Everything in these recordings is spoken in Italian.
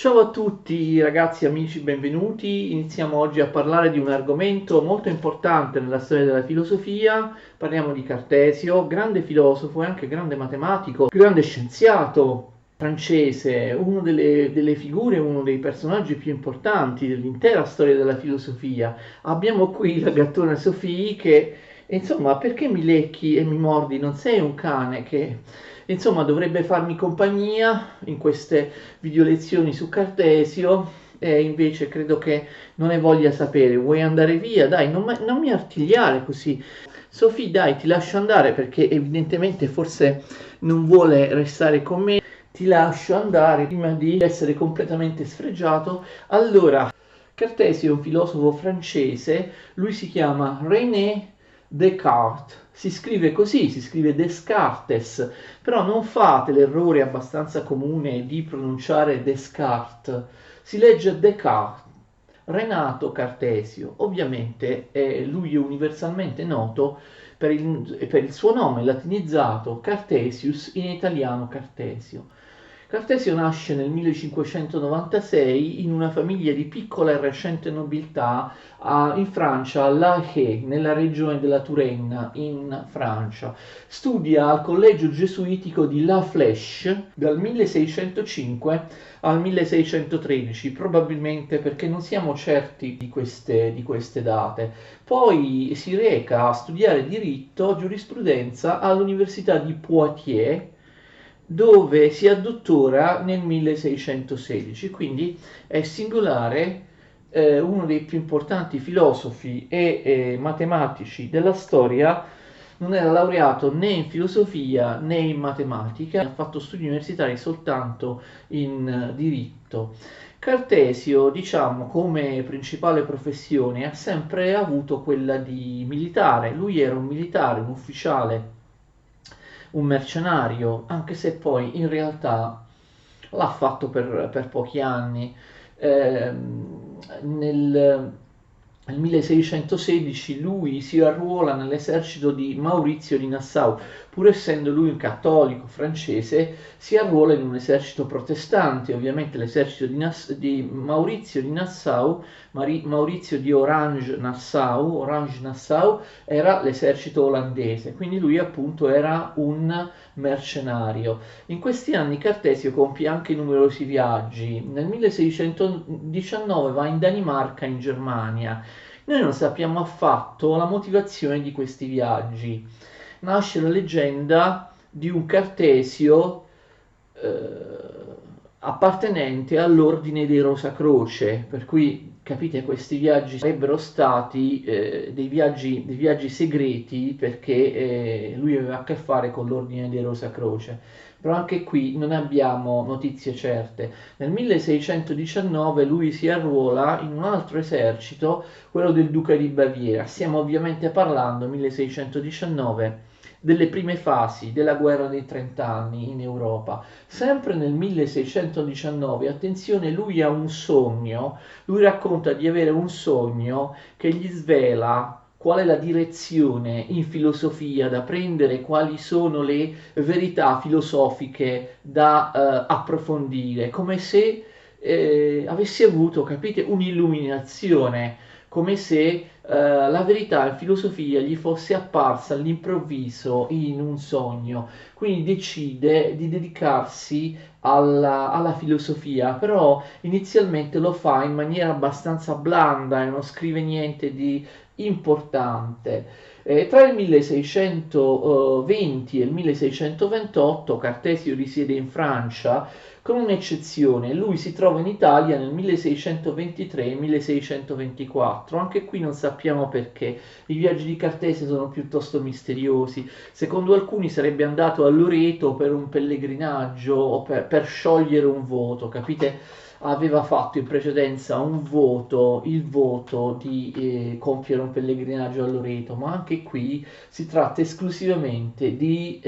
Ciao a tutti ragazzi, amici, benvenuti. Iniziamo oggi a parlare di un argomento molto importante nella storia della filosofia. Parliamo di Cartesio, grande filosofo e anche grande matematico, grande scienziato francese, uno delle figure, uno dei personaggi più importanti dell'intera storia della filosofia. Abbiamo qui la gattona Sophie che, insomma, perché mi lecchi e mi mordi? Non sei un cane che, insomma, dovrebbe farmi compagnia in queste video lezioni su Cartesio e invece credo che non ne voglia sapere. Vuoi andare via? Dai, non mi artigliare così. Sofì, dai, ti lascio andare perché evidentemente forse non vuole restare con me. Ti lascio andare prima di essere completamente sfregiato. Allora, Cartesio è un filosofo francese, lui si chiama René Descartes. Si scrive così, si scrive Descartes, però non fate l'errore abbastanza comune di pronunciare Descartes, si legge Descartes. Renato Cartesio, ovviamente lui è universalmente noto per il suo nome latinizzato Cartesius, in italiano Cartesio. Cartesio nasce nel 1596 in una famiglia di piccola e recente nobiltà in Francia, a La Haye, nella regione della Touraine, in Francia. Studia al collegio gesuitico di La Flèche dal 1605 al 1613, probabilmente perché non siamo certi di queste date. Poi si reca a studiare diritto, giurisprudenza all'Università di Poitiers, dove si addottora nel 1616, quindi è singolare, uno dei più importanti filosofi e matematici della storia. Non era laureato né in filosofia né in matematica, ha fatto studi universitari soltanto in diritto. Cartesio, diciamo, come principale professione ha sempre avuto quella di militare. Lui era un militare, un ufficiale, un mercenario, anche se poi in realtà l'ha fatto per pochi anni. Nel 1616 lui si arruola nell'esercito di Maurizio di Nassau, pur essendo lui un cattolico francese, si arruola in un esercito protestante, ovviamente l'esercito di Maurizio di Nassau, Maurizio di Orange Nassau era l'esercito olandese, quindi lui appunto era un mercenario. In questi anni Cartesio compie anche numerosi viaggi. Nel 1619 va in Danimarca, in Germania. Noi non sappiamo affatto la motivazione di questi viaggi. Nasce la leggenda di un Cartesio appartenente all'ordine dei Rosacroce, per cui capite questi viaggi sarebbero stati dei viaggi segreti perché lui aveva a che fare con l'ordine dei Rosacroce. Però anche qui non abbiamo notizie certe. Nel 1619 lui si arruola in un altro esercito, quello del Duca di Baviera. Stiamo ovviamente parlando, 1619, delle prime fasi della guerra dei 30 anni in Europa. Sempre nel 1619, attenzione, lui ha un sogno, lui racconta di avere un sogno che gli svela qual è la direzione in filosofia da prendere, quali sono le verità filosofiche da approfondire, come se avessi avuto, capite, un'illuminazione, come se la verità in filosofia gli fosse apparsa all'improvviso in un sogno, quindi decide di dedicarsi alla filosofia, però inizialmente lo fa in maniera abbastanza blanda e non scrive niente di importante. Tra il 1620 e il 1628 Cartesio risiede in Francia, con un'eccezione, lui si trova in Italia nel 1623 e 1624, anche qui non sappiamo perché, i viaggi di Cartesio sono piuttosto misteriosi, secondo alcuni sarebbe andato a Loreto per un pellegrinaggio o per sciogliere un voto, capite? Aveva fatto in precedenza un voto, il voto di compiere un pellegrinaggio a Loreto, ma anche qui si tratta esclusivamente di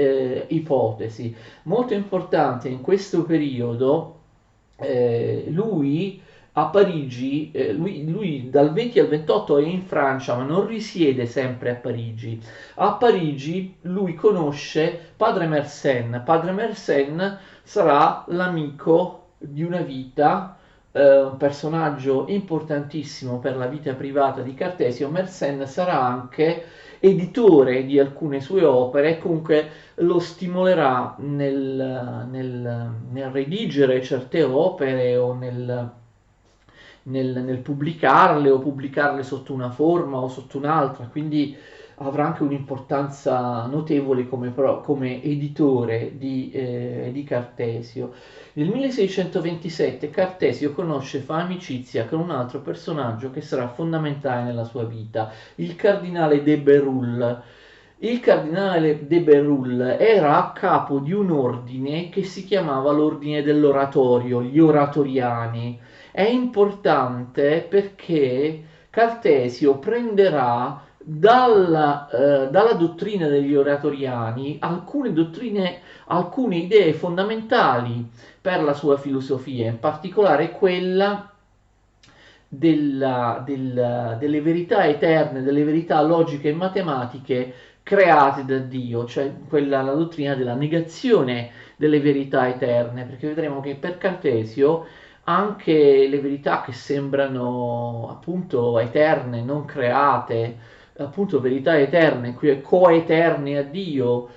ipotesi. Molto importante in questo periodo, lui a Parigi, lui dal 20 al 28 è in Francia, ma non risiede sempre a Parigi. A Parigi lui conosce Padre Mersenne. Padre Mersenne sarà l'amico di una vita un personaggio importantissimo per la vita privata di Cartesio, Mersenne sarà anche editore di alcune sue opere e comunque lo stimolerà nel redigere certe opere o nel pubblicarle o pubblicarle sotto una forma o sotto un'altra, quindi avrà anche un'importanza notevole come editore di Cartesio. Nel 1627 Cartesio conosce, fa amicizia con un altro personaggio che sarà fondamentale nella sua vita, il cardinale de Berulle. Il cardinale de Berulle era a capo di un ordine che si chiamava l'ordine dell'oratorio, gli oratoriani. È importante perché Cartesio prenderà dalla dottrina degli oratoriani alcune idee fondamentali per la sua filosofia, in particolare quella delle verità eterne, delle verità logiche e matematiche create da Dio, cioè la dottrina della negazione delle verità eterne, perché vedremo che per Cartesio anche le verità che sembrano appunto eterne, non create, appunto verità eterne, coeterne a Dio,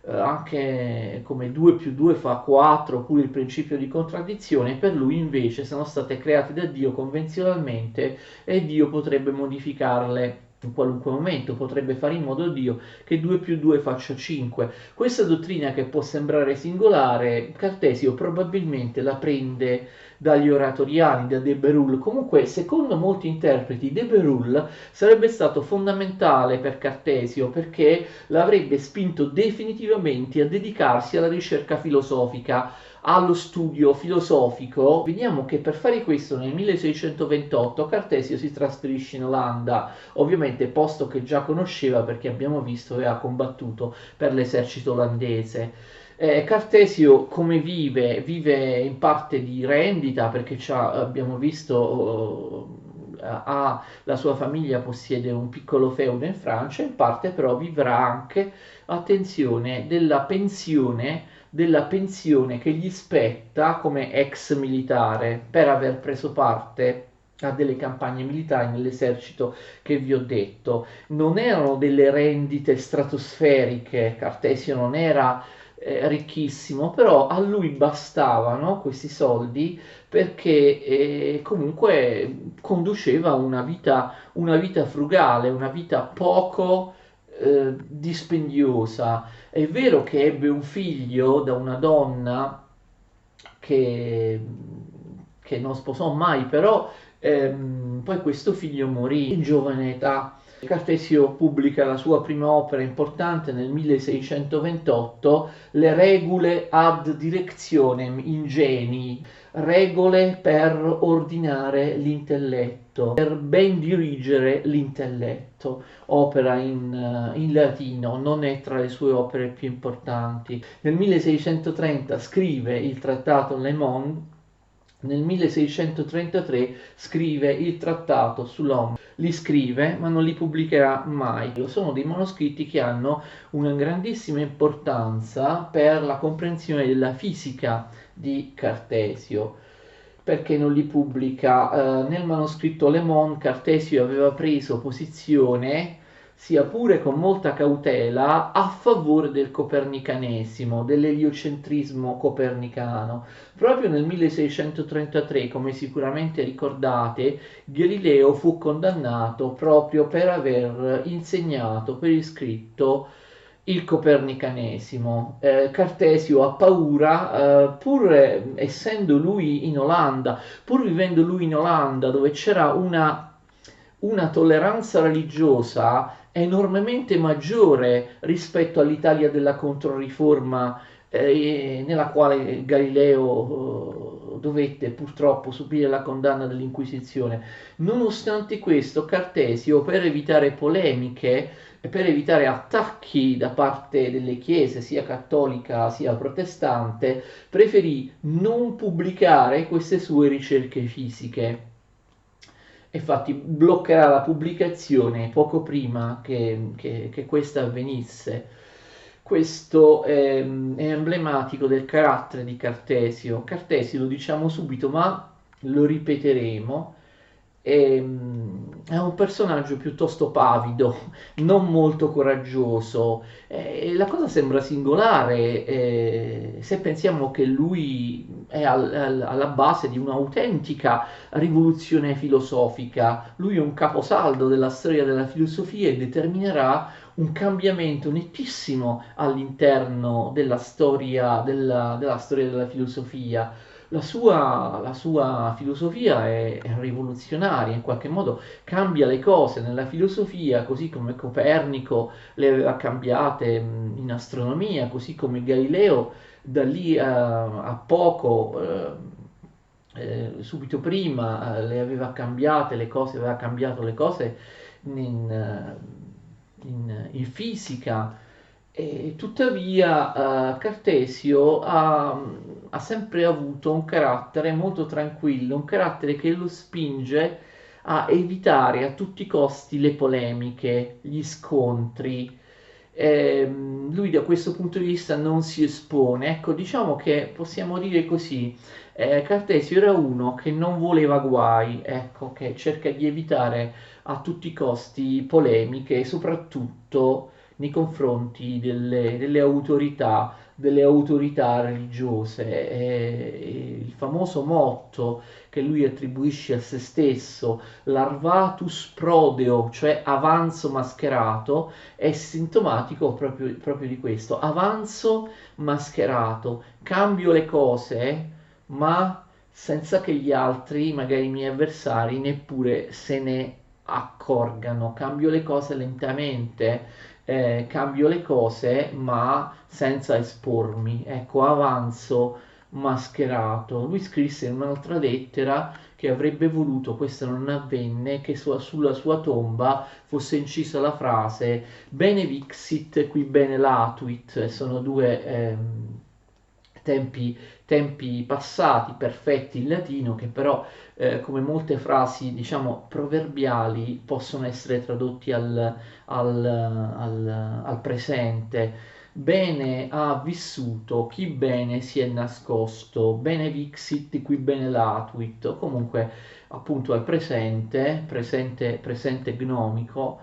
anche come 2 più 2 fa 4, oppure il principio di contraddizione, per lui invece sono state create da Dio convenzionalmente e Dio potrebbe modificarle in qualunque momento, potrebbe fare in modo Dio che 2 più 2 faccia 5. Questa dottrina che può sembrare singolare, Cartesio probabilmente la prende dagli oratoriani, da De Berulle. Comunque, secondo molti interpreti, De Berulle sarebbe stato fondamentale per Cartesio perché l'avrebbe spinto definitivamente a dedicarsi alla ricerca filosofica, allo studio filosofico. Vediamo che per fare questo nel 1628 Cartesio si trasferisce in Olanda, ovviamente posto che già conosceva perché abbiamo visto che ha combattuto per l'esercito olandese. Cartesio come vive? Vive in parte di rendita perché abbiamo visto la sua famiglia possiede un piccolo feudo in Francia, in parte però vivrà anche, attenzione, della pensione che gli spetta come ex militare per aver preso parte a delle campagne militari nell'esercito che vi ho detto. Non erano delle rendite stratosferiche, Cartesio non era ricchissimo, però a lui bastavano questi soldi perché comunque conduceva una vita frugale, una vita poco dispendiosa. È vero che ebbe un figlio da una donna che, che non sposò mai, però poi questo figlio morì in giovane età. Cartesio pubblica la sua prima opera importante nel 1628, Le regule ad directionem ingenii, regole per ordinare l'intelletto, per ben dirigere l'intelletto, opera in latino, non è tra le sue opere più importanti. Nel 1630 scrive il trattato Le Monde, nel 1633 scrive il trattato sull'Homme, li scrive ma non li pubblicherà mai. Sono dei manoscritti che hanno una grandissima importanza per la comprensione della fisica di Cartesio. Perché non li pubblica? Nel manoscritto Le Monde Cartesio aveva preso posizione, sia pure con molta cautela, a favore del copernicanesimo, dell'eliocentrismo copernicano. Proprio nel 1633, come sicuramente ricordate, Galileo fu condannato proprio per aver insegnato per iscritto il copernicanesimo. Cartesio ha paura, pur essendo lui in Olanda, pur vivendo lui in Olanda, dove c'era una tolleranza religiosa enormemente maggiore rispetto all'Italia della Controriforma, nella quale Galileo dovette purtroppo subire la condanna dell'Inquisizione. Nonostante questo, Cartesio, per evitare polemiche e per evitare attacchi da parte delle chiese, sia cattolica sia protestante, preferì non pubblicare queste sue ricerche fisiche. Infatti bloccherà la pubblicazione poco prima che questa avvenisse. Questo è emblematico del carattere di Cartesio. Cartesio, lo diciamo subito, ma lo ripeteremo. È un personaggio piuttosto pavido, non molto coraggioso. La cosa sembra singolare, se pensiamo che lui è alla base di un'autentica rivoluzione filosofica. Lui è un caposaldo della storia della filosofia e determinerà un cambiamento nettissimo all'interno della storia della filosofia. La sua filosofia è rivoluzionaria, in qualche modo cambia le cose nella filosofia, così come Copernico le aveva cambiate in astronomia, così come Galileo da lì a poco, subito prima, le aveva cambiate le cose, aveva cambiato le cose in fisica. E tuttavia Cartesio ha sempre avuto un carattere molto tranquillo, un carattere che lo spinge a evitare a tutti i costi le polemiche, gli scontri. Lui da questo punto di vista non si espone. Ecco, diciamo che possiamo dire così, Cartesio era uno che non voleva guai, ecco, che cerca di evitare a tutti i costi polemiche, soprattutto nei confronti delle autorità religiose. Il famoso motto che lui attribuisce a se stesso, larvatus prodeo, cioè avanzo mascherato, è sintomatico proprio di questo, avanzo mascherato, cambio le cose, ma senza che gli altri, magari i miei avversari, neppure se ne accorgano, cambio le cose lentamente, cambio le cose ma senza espormi, ecco, avanzo mascherato. Lui scrisse in un'altra lettera che avrebbe voluto, questo non avvenne, che sulla sua tomba fosse incisa la frase Bene vixit qui bene latuit. Sono due tempi, tempi passati perfetti in latino che però come molte frasi diciamo proverbiali possono essere tradotti al presente. Bene ha vissuto chi bene si è nascosto, bene vixit qui bene latuit, o comunque appunto al presente, presente gnomico,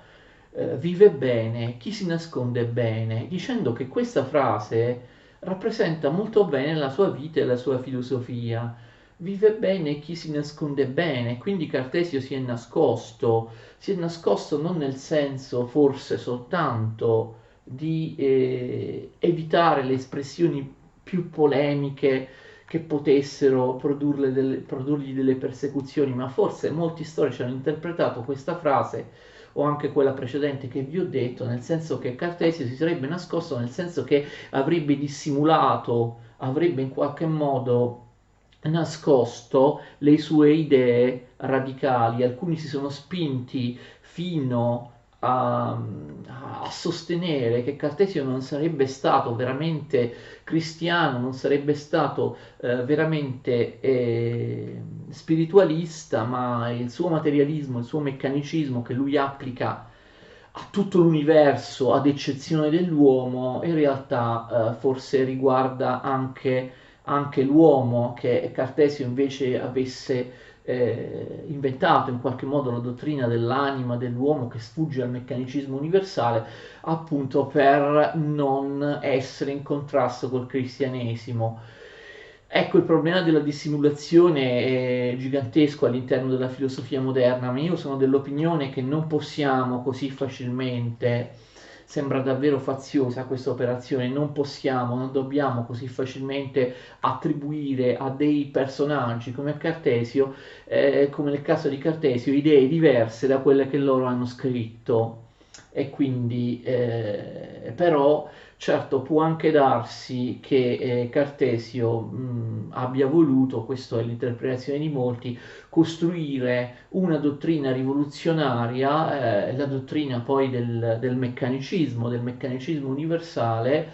vive bene chi si nasconde bene, dicendo che questa frase rappresenta molto bene la sua vita e la sua filosofia. Vive bene chi si nasconde bene, quindi Cartesio si è nascosto non nel senso forse soltanto di evitare le espressioni più polemiche che potessero produrgli delle persecuzioni, ma forse molti storici hanno interpretato questa frase o anche quella precedente che vi ho detto, nel senso che Cartesio si sarebbe nascosto, nel senso che avrebbe dissimulato, avrebbe in qualche modo nascosto le sue idee radicali. Alcuni si sono spinti fino a sostenere che Cartesio non sarebbe stato veramente cristiano, non sarebbe stato veramente spiritualista, ma il suo materialismo, il suo meccanicismo che lui applica a tutto l'universo, ad eccezione dell'uomo, in realtà forse riguarda anche l'uomo, che Cartesio invece avesse inventato in qualche modo la dottrina dell'anima dell'uomo che sfugge al meccanicismo universale, appunto per non essere in contrasto col cristianesimo. Ecco, il problema della dissimulazione è gigantesco all'interno della filosofia moderna, ma io sono dell'opinione che non possiamo così facilmente, sembra davvero faziosa questa operazione, non possiamo, non dobbiamo così facilmente attribuire a dei personaggi come Cartesio, come nel caso di Cartesio, idee diverse da quelle che loro hanno scritto. E quindi, però, certo, può anche darsi che Cartesio abbia voluto, questa è l'interpretazione di molti, costruire una dottrina rivoluzionaria, la dottrina poi del meccanicismo universale,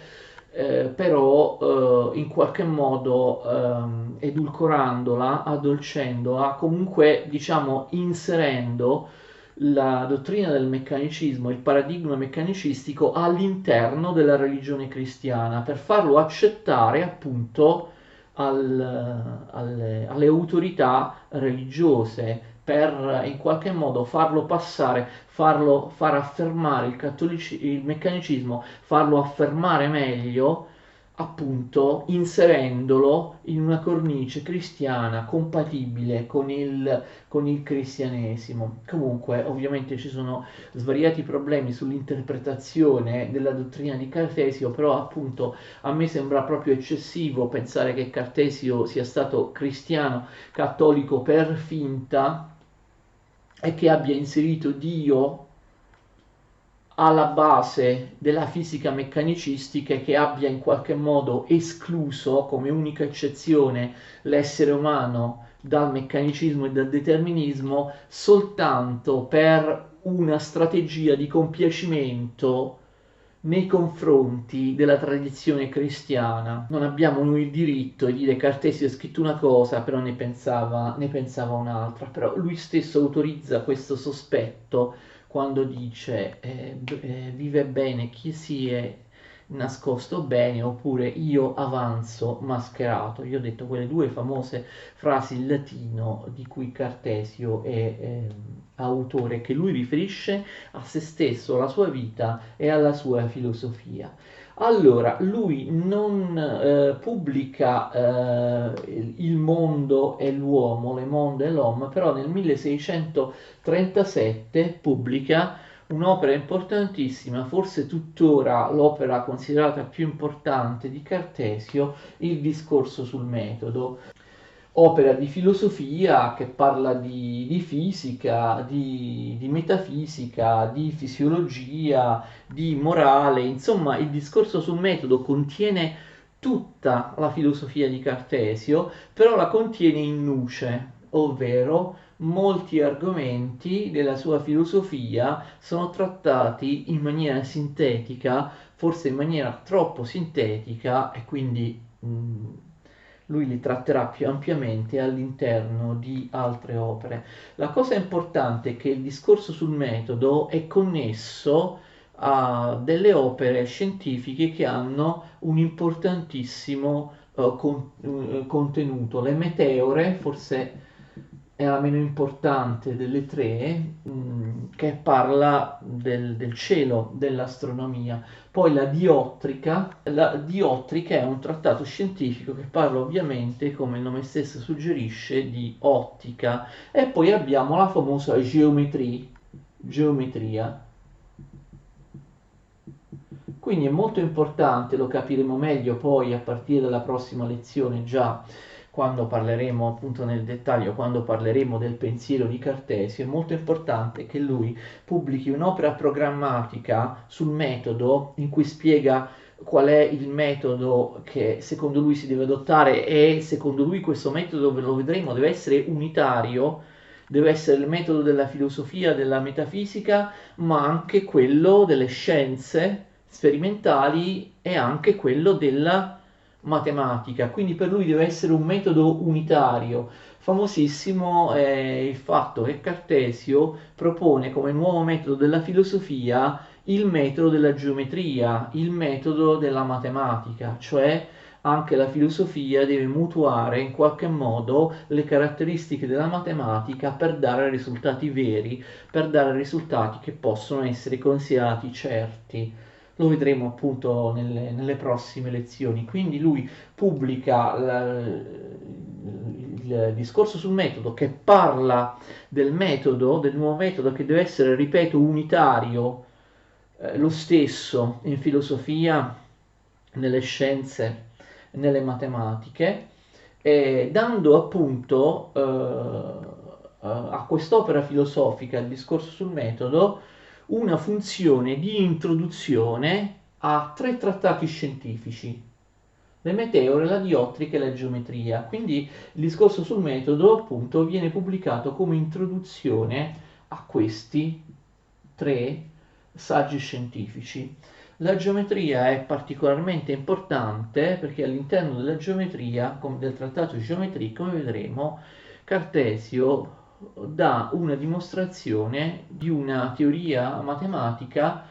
però in qualche modo edulcorandola, addolcendola, comunque diciamo inserendo la dottrina del meccanicismo, il paradigma meccanicistico all'interno della religione cristiana per farlo accettare appunto alle autorità religiose per in qualche modo farlo passare, far affermare il meccanicismo, farlo affermare meglio, appunto inserendolo in una cornice cristiana compatibile con il cristianesimo. Comunque, ovviamente ci sono svariati problemi sull'interpretazione della dottrina di Cartesio, però appunto a me sembra proprio eccessivo pensare che Cartesio sia stato cristiano, cattolico per finta e che abbia inserito Dio alla base della fisica meccanicistica e che abbia in qualche modo escluso come unica eccezione l'essere umano dal meccanicismo e dal determinismo soltanto per una strategia di compiacimento nei confronti della tradizione cristiana. Non abbiamo noi il diritto di dire Cartesio ha scritto una cosa, però ne pensava un'altra, però lui stesso autorizza questo sospetto quando dice vive bene chi si è nascosto bene oppure io avanzo mascherato. Io ho detto quelle due famose frasi in latino di cui Cartesio è autore, che lui riferisce a se stesso, alla sua vita e alla sua filosofia. Allora, lui non pubblica Il mondo e l'uomo, Le monde e l'homme, però nel 1637 pubblica un'opera importantissima, forse tuttora l'opera considerata più importante di Cartesio, Il discorso sul metodo, opera di filosofia che parla di fisica, di metafisica, di fisiologia, di morale, insomma il discorso sul metodo contiene tutta la filosofia di Cartesio, però la contiene in nuce, ovvero molti argomenti della sua filosofia sono trattati in maniera sintetica, forse in maniera troppo sintetica e quindi lui li tratterà più ampiamente all'interno di altre opere. La cosa importante è che il discorso sul metodo è connesso a delle opere scientifiche che hanno un importantissimo contenuto. Le meteore, forse è la meno importante delle tre, che parla del cielo, dell'astronomia. Poi la diottrica è un trattato scientifico che parla ovviamente, come il nome stesso suggerisce, di ottica. E poi abbiamo la famosa geometria. Quindi è molto importante, lo capiremo meglio poi a partire dalla prossima lezione, già quando parleremo appunto nel dettaglio, quando parleremo del pensiero di Cartesio, è molto importante che lui pubblichi un'opera programmatica sul metodo in cui spiega qual è il metodo che secondo lui si deve adottare e secondo lui questo metodo, ve lo vedremo, deve essere unitario, deve essere il metodo della filosofia, della metafisica, ma anche quello delle scienze sperimentali e anche quello della matematica. Quindi per lui deve essere un metodo unitario. Famosissimo è il fatto che Cartesio propone come nuovo metodo della filosofia il metodo della geometria, il metodo della matematica, cioè anche la filosofia deve mutuare in qualche modo le caratteristiche della matematica per dare risultati veri, per dare risultati che possono essere considerati certi. Lo vedremo appunto nelle prossime lezioni. Quindi lui pubblica il discorso sul metodo che parla del metodo, del nuovo metodo che deve essere, ripeto, unitario, lo stesso in filosofia, nelle scienze, nelle matematiche, dando appunto a quest'opera filosofica, il discorso sul metodo, una funzione di introduzione a tre trattati scientifici, le meteore, la diottrica e la geometria. Quindi il discorso sul metodo appunto viene pubblicato come introduzione a questi tre saggi scientifici. La geometria è particolarmente importante perché all'interno della geometria, del trattato di geometria, come vedremo, Cartesio dà una dimostrazione di una teoria matematica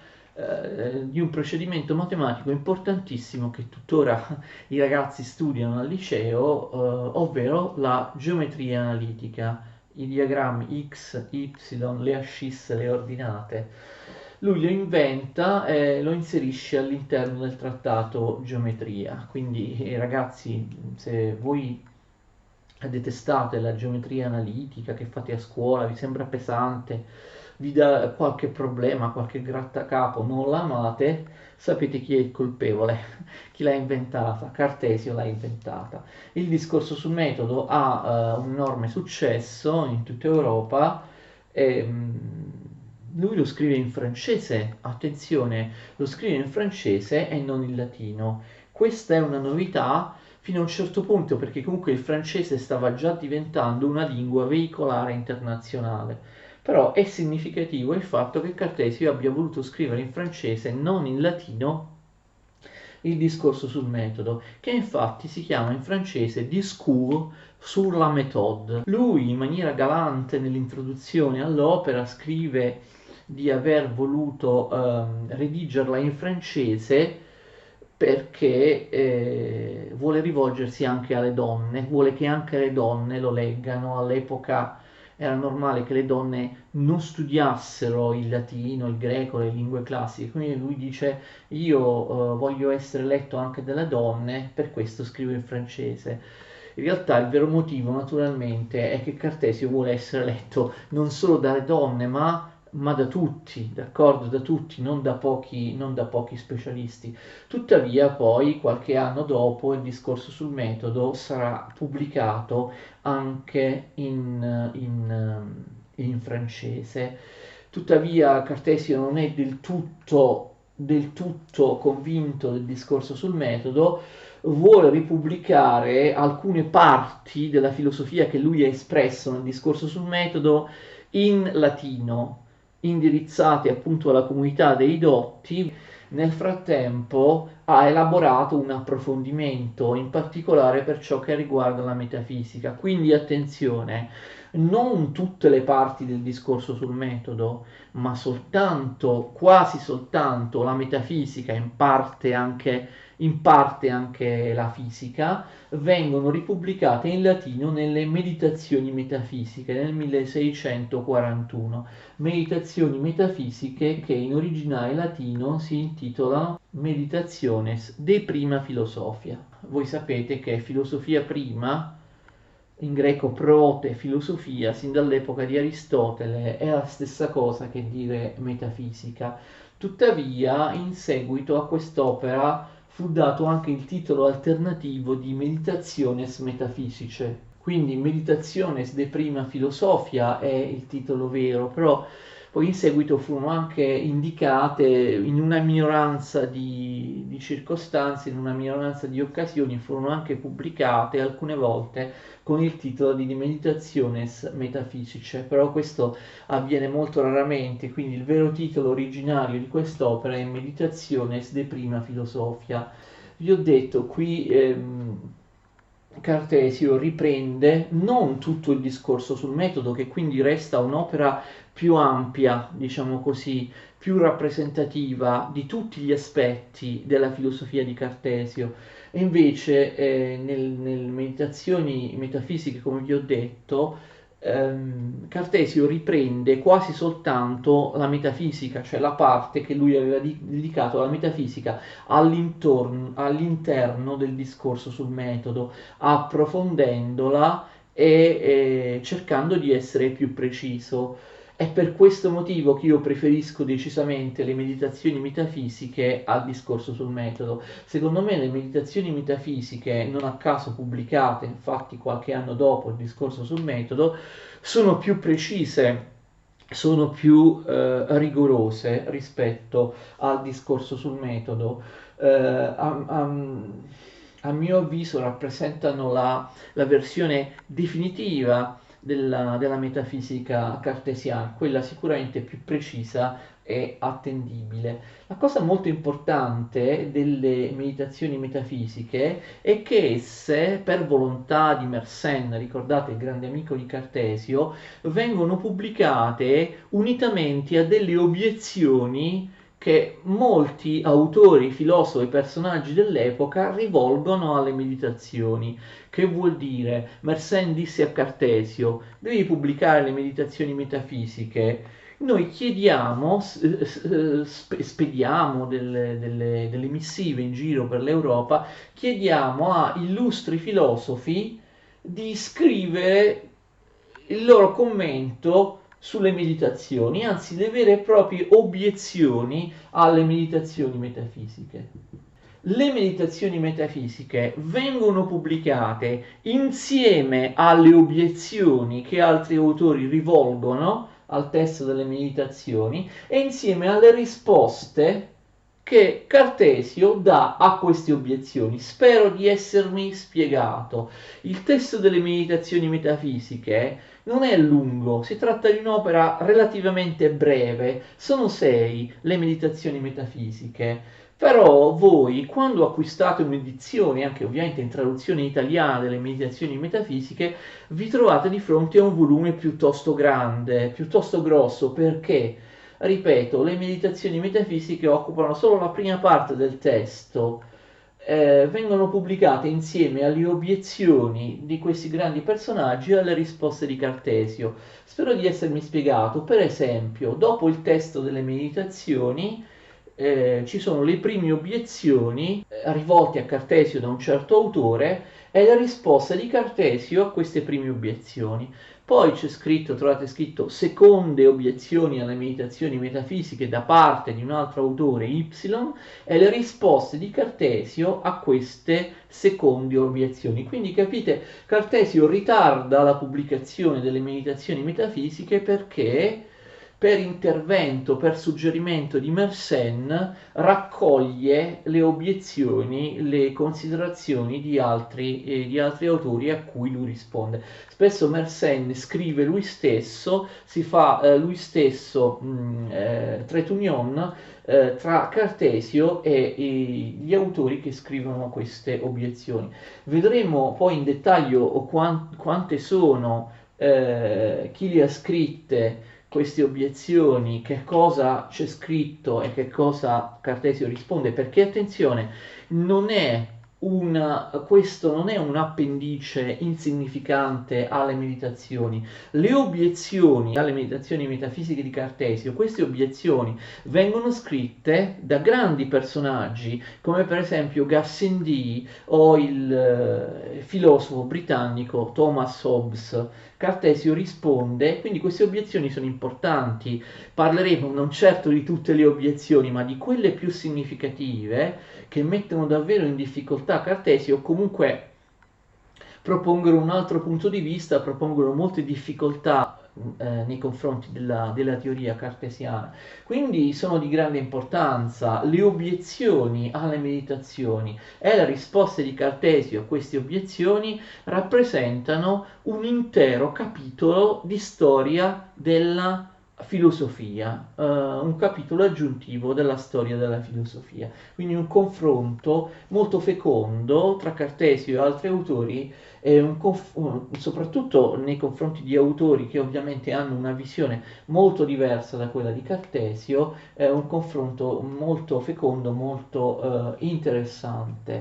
di un procedimento matematico importantissimo che tuttora i ragazzi studiano al liceo, ovvero la geometria analitica, i diagrammi X, Y, le ascisse, le ordinate. Lui lo inventa e lo inserisce all'interno del trattato geometria. Quindi, ragazzi, se voi detestate la geometria analitica che fate a scuola, vi sembra pesante, vi dà qualche problema, qualche grattacapo, non la amate, sapete chi è il colpevole, chi l'ha inventata, Cartesio l'ha inventata. Il discorso sul metodo ha un enorme successo in tutta Europa e lui lo scrive in francese, attenzione, lo scrive in francese e non in latino. Questa è una novità fino a un certo punto, perché comunque il francese stava già diventando una lingua veicolare internazionale. Però è significativo il fatto che Cartesio abbia voluto scrivere in francese, non in latino, il discorso sul metodo, che infatti si chiama in francese Discours sur la méthode. Lui, in maniera galante nell'introduzione all'opera, scrive di aver voluto redigerla in francese perché vuole rivolgersi anche alle donne, vuole che anche le donne lo leggano. All'epoca era normale che le donne non studiassero il latino, il greco, le lingue classiche, quindi lui dice io voglio essere letto anche dalle donne, per questo scrivo in francese. In realtà il vero motivo naturalmente è che Cartesio vuole essere letto non solo dalle donne, ma da tutti, d'accordo? Da tutti, non da pochi specialisti. Tuttavia, poi, qualche anno dopo, il discorso sul metodo sarà pubblicato anche in francese. Tuttavia, Cartesio non è del tutto convinto del discorso sul metodo, vuole ripubblicare alcune parti della filosofia che lui ha espresso nel discorso sul metodo in latino, indirizzate appunto alla comunità dei dotti. Nel frattempo ha elaborato un approfondimento, in particolare per ciò che riguarda la metafisica. Quindi attenzione, non tutte le parti del discorso sul metodo, ma soltanto, quasi soltanto la metafisica, in parte anche la fisica, vengono ripubblicate in latino nelle Meditazioni metafisiche nel 1641. Meditazioni metafisiche che in originale latino si intitolano Meditationes de prima philosophia. Voi sapete che filosofia prima, in greco prote filosofia, sin dall'epoca di Aristotele, è la stessa cosa che dire metafisica. Tuttavia, in seguito a quest'opera fu dato anche il titolo alternativo di Meditationes metafisice. Quindi Meditationes de prima philosophia è il titolo vero, però poi in seguito furono anche indicate in una minoranza di circostanze, in una minoranza di occasioni, furono anche pubblicate alcune volte con il titolo di Meditationes metafisice, però questo avviene molto raramente, quindi il vero titolo originario di quest'opera è Meditationes de prima philosophia. Vi ho detto qui Cartesio riprende non tutto il discorso sul metodo, che quindi resta un'opera più ampia, diciamo così, più rappresentativa di tutti gli aspetti della filosofia di Cartesio. E invece nelle meditazioni metafisiche, come vi ho detto, Cartesio riprende quasi soltanto la metafisica, cioè la parte che lui aveva dedicato alla metafisica all'interno del discorso sul metodo, approfondendola e cercando di essere più preciso. È per questo motivo che io preferisco decisamente le meditazioni metafisiche al discorso sul metodo. Secondo me le meditazioni metafisiche, non a caso pubblicate infatti qualche anno dopo il discorso sul metodo, sono più precise, sono più rigorose rispetto al discorso sul metodo. A mio avviso rappresentano la versione definitiva della metafisica cartesiana, quella sicuramente più precisa e attendibile. La cosa molto importante delle meditazioni metafisiche è che esse, per volontà di Mersenne, ricordate il grande amico di Cartesio, vengono pubblicate unitamente a delle obiezioni che molti autori, filosofi e personaggi dell'epoca rivolgono alle meditazioni. Che vuol dire? Mersenne disse a Cartesio: devi pubblicare le meditazioni metafisiche. Noi chiediamo, spediamo delle missive in giro per l'Europa, chiediamo a illustri filosofi di scrivere il loro commento sulle meditazioni, anzi le vere e proprie obiezioni alle meditazioni metafisiche. Le meditazioni metafisiche vengono pubblicate insieme alle obiezioni che altri autori rivolgono al testo delle meditazioni e insieme alle risposte che Cartesio dà a queste obiezioni. Spero di essermi spiegato. Il testo delle meditazioni metafisiche non è lungo, si tratta di un'opera relativamente breve, sono 6 le meditazioni metafisiche. Però voi, quando acquistate un'edizione, anche ovviamente in traduzione italiana delle meditazioni metafisiche, vi trovate di fronte a un volume piuttosto grande, piuttosto grosso, perché, ripeto, le meditazioni metafisiche occupano solo la prima parte del testo, vengono pubblicate insieme alle obiezioni di questi grandi personaggi e alle risposte di Cartesio. Spero di essermi spiegato. Per esempio, dopo il testo delle meditazioni, ci sono le prime obiezioni rivolte a Cartesio da un certo autore e la risposta di Cartesio a queste prime obiezioni. Poi c'è scritto, trovate scritto, seconde obiezioni alle meditazioni metafisiche da parte di un altro autore Y e le risposte di Cartesio a queste seconde obiezioni. Quindi capite, Cartesio ritarda la pubblicazione delle meditazioni metafisiche perché per intervento, per suggerimento di Mersenne, raccoglie le obiezioni, le considerazioni di altri autori a cui lui risponde. Spesso Mersenne scrive lui stesso, si fa lui stesso trait d'union tra Cartesio e gli autori che scrivono queste obiezioni. Vedremo poi in dettaglio quante sono, chi le ha scritte queste obiezioni, che cosa c'è scritto e che cosa Cartesio risponde, perché attenzione, questo non è un appendice insignificante alle meditazioni. Le obiezioni alle meditazioni metafisiche di Cartesio, queste obiezioni vengono scritte da grandi personaggi, come per esempio Gassendi o il filosofo britannico Thomas Hobbes. Cartesio risponde, quindi queste obiezioni sono importanti. Parleremo non certo di tutte le obiezioni, ma di quelle più significative che mettono davvero in difficoltà Cartesio o comunque propongono un altro punto di vista, propongono molte difficoltà nei confronti della teoria cartesiana. Quindi sono di grande importanza le obiezioni alle meditazioni e le risposte di Cartesio a queste obiezioni rappresentano un intero capitolo di storia della filosofia, un capitolo aggiuntivo della storia della filosofia. Quindi un confronto molto fecondo tra Cartesio e altri autori soprattutto nei confronti di autori che ovviamente hanno una visione molto diversa da quella di Cartesio, è un confronto molto fecondo, molto interessante.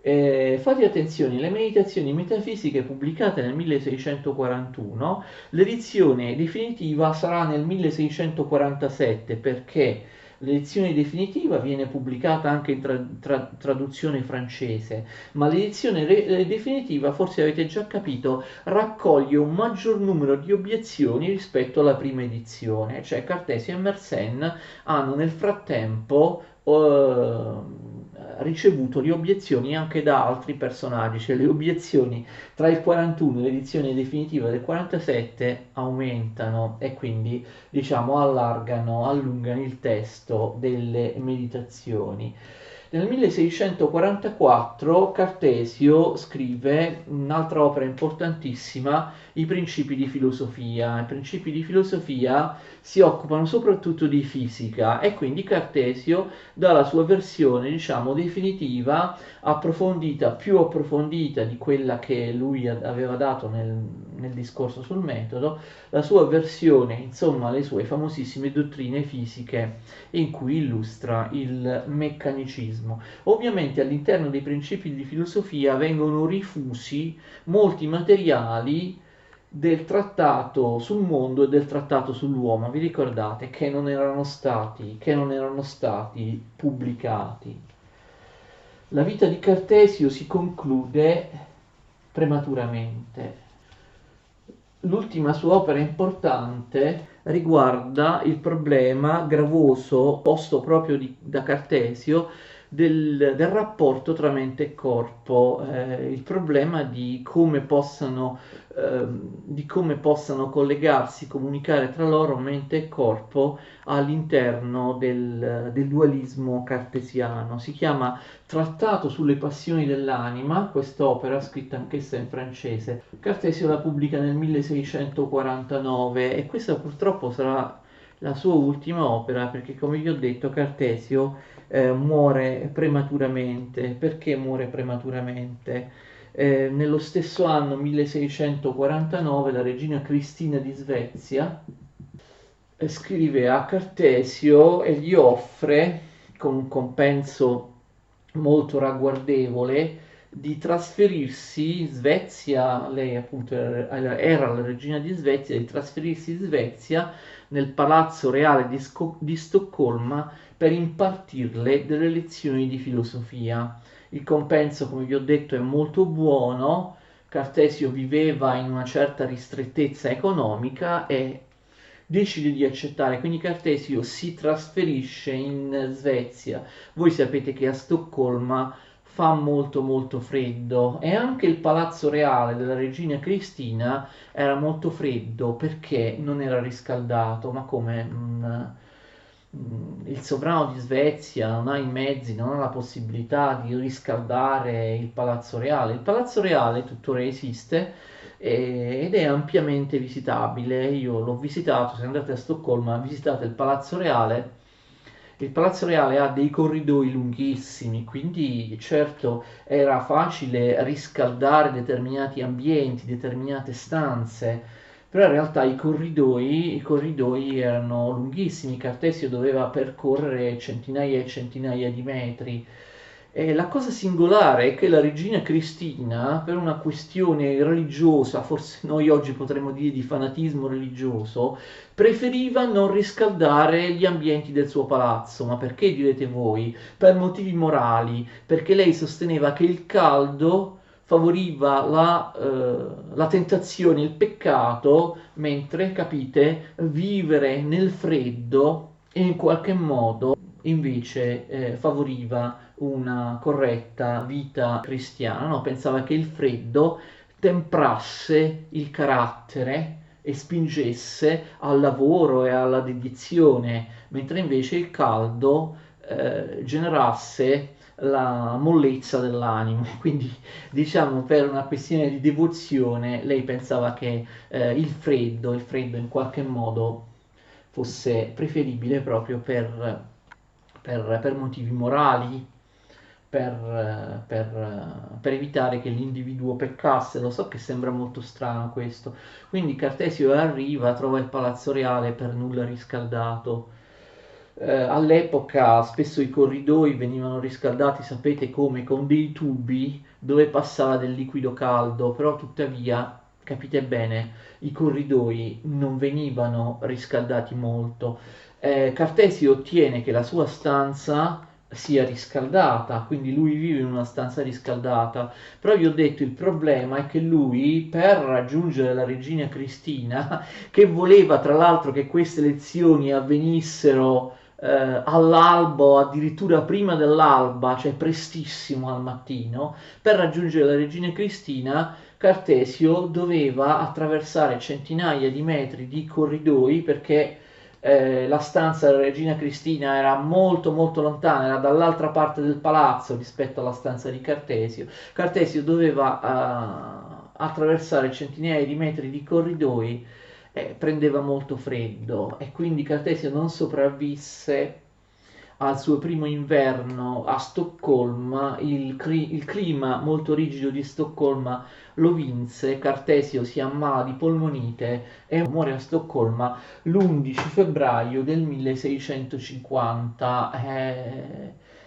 Fate attenzione, le meditazioni metafisiche pubblicate nel 1641, l'edizione definitiva sarà nel 1647 perché l'edizione definitiva viene pubblicata anche in traduzione francese, ma l'edizione definitiva, forse avete già capito, raccoglie un maggior numero di obiezioni rispetto alla prima edizione, cioè Cartesio e Mersenne hanno nel frattempo ricevuto le obiezioni anche da altri personaggi, cioè le obiezioni tra il 41 e l'edizione definitiva del 47 aumentano e quindi diciamo allungano il testo delle meditazioni. Nel 1644 Cartesio scrive un'altra opera importantissima, I Principi di filosofia. I Principi di filosofia si occupano soprattutto di fisica e quindi Cartesio dà la sua versione, diciamo, definitiva, approfondita, più approfondita di quella che lui aveva dato nel discorso sul metodo, la sua versione, insomma, le sue famosissime dottrine fisiche in cui illustra il meccanicismo. Ovviamente all'interno dei principi di filosofia vengono rifusi molti materiali del trattato sul mondo e del trattato sull'uomo. Vi ricordate che non erano stati pubblicati. La vita di Cartesio si conclude prematuramente. L'ultima sua opera importante riguarda il problema gravoso posto proprio da Cartesio del rapporto tra mente e corpo, il problema di come possano collegarsi, comunicare tra loro mente e corpo all'interno del dualismo cartesiano. Si chiama Trattato sulle passioni dell'anima, quest'opera scritta anch'essa in francese. Cartesio la pubblica nel 1649 e questa purtroppo sarà la sua ultima opera perché, come vi ho detto, Cartesio muore prematuramente. Perché muore prematuramente? Nello stesso anno 1649 la regina Cristina di Svezia scrive a Cartesio e gli offre, con un compenso molto ragguardevole, di trasferirsi in Svezia, lei appunto era la regina di Svezia, di trasferirsi in Svezia nel palazzo reale di Stoccolma per impartirle delle lezioni di filosofia. Il compenso, come vi ho detto, è molto buono. Cartesio viveva in una certa ristrettezza economica e decide di accettare, quindi Cartesio si trasferisce in Svezia. Voi sapete che a Stoccolma fa molto molto freddo e anche il palazzo reale della regina Cristina era molto freddo perché non era riscaldato, ma come il sovrano di Svezia non ha i mezzi, non ha la possibilità di riscaldare il palazzo reale. Il palazzo reale tuttora esiste ed è ampiamente visitabile. Io l'ho visitato, se andate a Stoccolma visitate il Palazzo Reale. Il Palazzo Reale ha dei corridoi lunghissimi, quindi certo era facile riscaldare determinati ambienti, determinate stanze, però in realtà i corridoi erano lunghissimi, Cartesio doveva percorrere centinaia e centinaia di metri. E la cosa singolare è che la regina Cristina, per una questione religiosa, forse noi oggi potremmo dire di fanatismo religioso, preferiva non riscaldare gli ambienti del suo palazzo. Ma perché, direte voi? Per motivi morali, perché lei sosteneva che il caldo favoriva la tentazione, il peccato, mentre, capite, vivere nel freddo in qualche modo invece favoriva una corretta vita cristiana, no? Pensava che il freddo temprasse il carattere e spingesse al lavoro e alla dedizione, mentre invece il caldo generasse la mollezza dell'animo. Quindi, diciamo, per una questione di devozione, lei pensava che il freddo in qualche modo fosse preferibile proprio per motivi morali, per evitare che l'individuo peccasse. Lo so che sembra molto strano questo. Quindi Cartesio arriva, trova il Palazzo Reale per nulla riscaldato. All'epoca spesso i corridoi venivano riscaldati, sapete come, con dei tubi dove passava del liquido caldo, però tuttavia, capite bene, i corridoi non venivano riscaldati molto. Cartesio ottiene che la sua stanza sia riscaldata, quindi lui vive in una stanza riscaldata, però vi ho detto il problema è che lui per raggiungere la regina Cristina, che voleva tra l'altro che queste lezioni avvenissero all'alba, addirittura prima dell'alba, cioè prestissimo al mattino, per raggiungere la regina Cristina, Cartesio doveva attraversare centinaia di metri di corridoi perché La stanza della regina Cristina era molto molto lontana, era dall'altra parte del palazzo rispetto alla stanza di Cartesio. Cartesio doveva attraversare centinaia di metri di corridoi, prendeva molto freddo e quindi Cartesio non sopravvisse al suo primo inverno a Stoccolma. Il clima molto rigido di Stoccolma lo vinse. Cartesio si ammala di polmonite e muore a Stoccolma l'11 febbraio del 1650.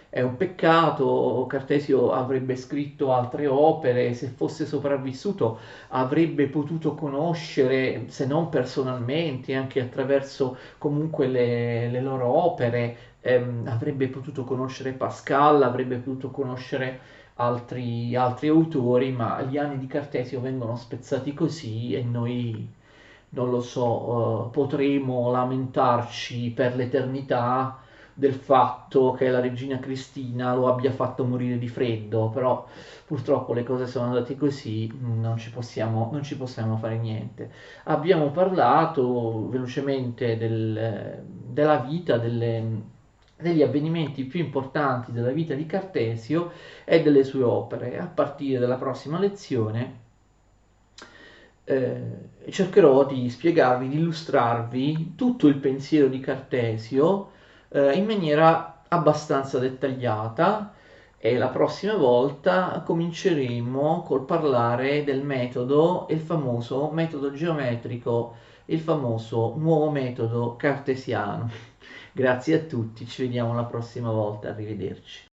È un peccato, Cartesio avrebbe scritto altre opere, se fosse sopravvissuto avrebbe potuto conoscere, se non personalmente, anche attraverso comunque le loro opere, avrebbe potuto conoscere Pascal, avrebbe potuto conoscere altri autori, ma gli anni di Cartesio vengono spezzati così e noi, non lo so, potremo lamentarci per l'eternità del fatto che la regina Cristina lo abbia fatto morire di freddo, però purtroppo le cose sono andate così, non ci possiamo fare niente. Abbiamo parlato velocemente della vita, degli avvenimenti più importanti della vita di Cartesio e delle sue opere. A partire dalla prossima lezione cercherò di spiegarvi, di illustrarvi tutto il pensiero di Cartesio in maniera abbastanza dettagliata e la prossima volta cominceremo col parlare del metodo, il famoso metodo geometrico, il famoso nuovo metodo cartesiano. Grazie a tutti, ci vediamo la prossima volta, arrivederci.